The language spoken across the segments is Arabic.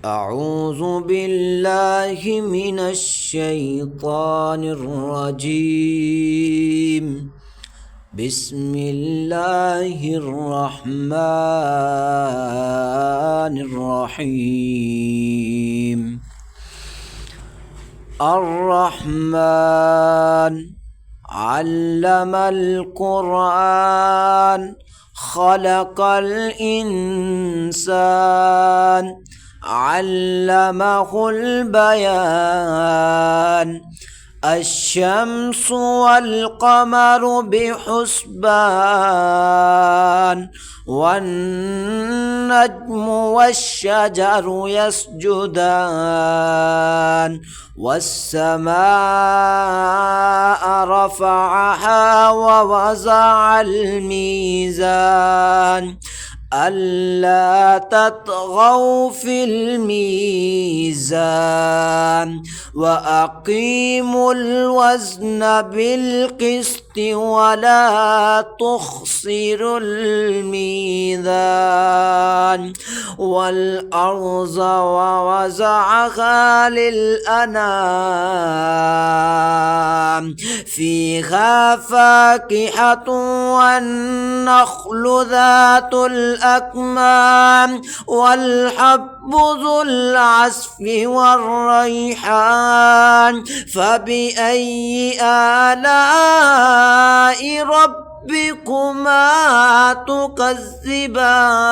أعوذ بالله من الشيطان الرجيم. بسم الله الرحمن الرحيم. الرحمن علم القرآن خلق الإنسان علمه البيان. الشمس والقمر بحسبان والنجم والشجر يسجدان والسماء رفعها ووضع الميزان ألا تطغوا في الميزان وأقيموا الوزن بالقسط ولا تخسروا الميزان. والأرض ووضعها للأنام فيها فاكهة والنخل ذات الأكمام والحب ذو العصف والريحان. فبأي آلاء ربكما تكذبان؟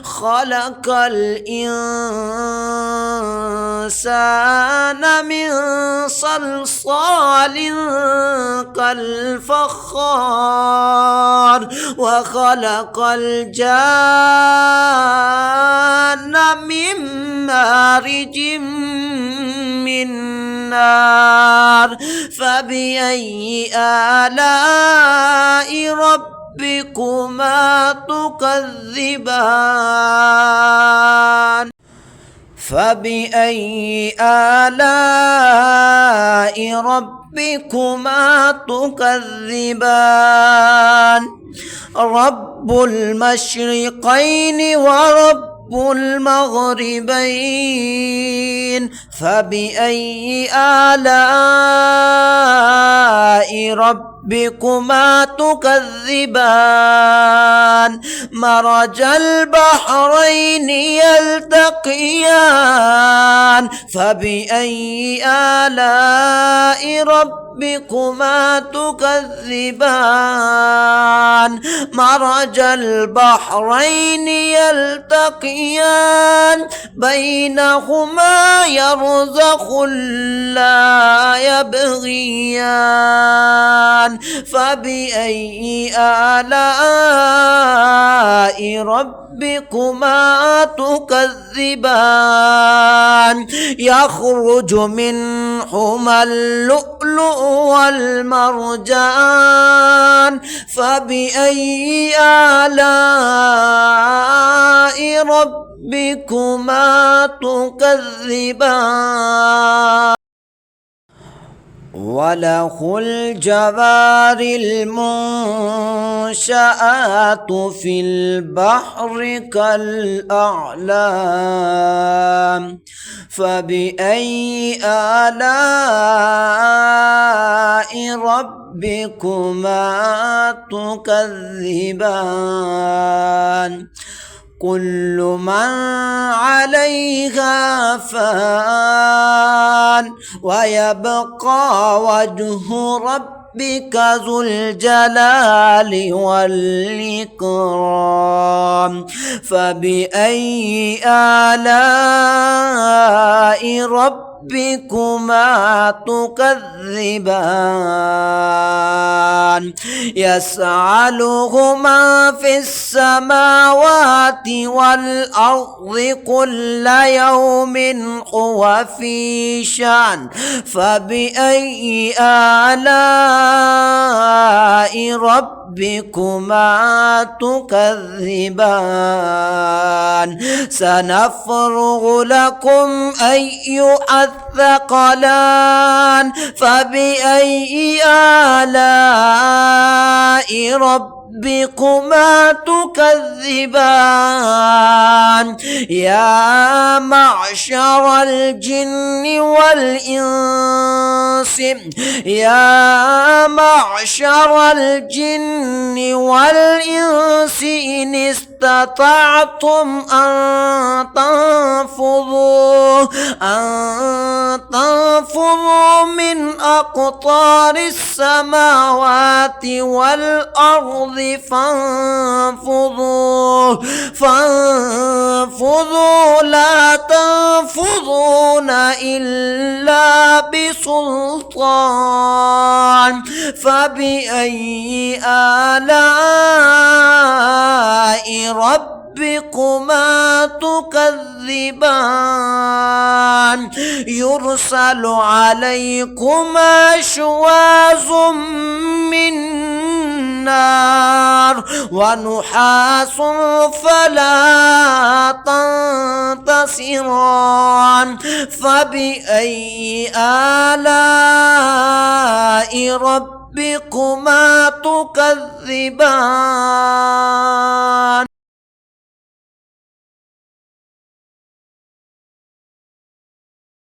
خلق الإنسان من صلصال كالفخار وخلق الجان من مارج من نار. فبأي آلاء ربكما تكذبان؟ فبأي آلاء ربكما تكذبان؟ رب المشرقين ورب المغربين. فبأي آلاء ربكما تكذبان؟ مرج البحرين يلتقيان. فبأي آلاء ربكما تكذبان؟ مرج البحرين يلتقيان بينهما يرزخ لا يبغيان. فبأي آلاء ربكما تكذبان؟ يخرج منهما اللؤلؤ والمرجان. فبأي آلاء ربكما تكذبان؟ وله الجوار المنشآت في البحر كالأعلام. فبأي آلاء ربكما تكذبان؟ كل من عليها فان ويبقى وجه ربك ذو الجلال والإكرام. فبأي آلاء ربكما تكذبان؟ يسأله من في السماوات والأرض كل يوم هو في شأن. فبأي آلاء ربكما تكذبان؟ سنفرغ لكم أيها الثقلان. فبأي آلاء ربكما تكذبان؟ يا معشر الجن والإنس يا معشر الجن والإنس إن استطعتم أن تنفذوا من أقطار السماوات والأرض فانفذوا لا تنفذون إلا بسلطان فبأي آلاء ربكما تكذبان يرسل عليكما شواظ من نار ونحاس فلا تنتصران فبأي آلاء ربكما تكذبان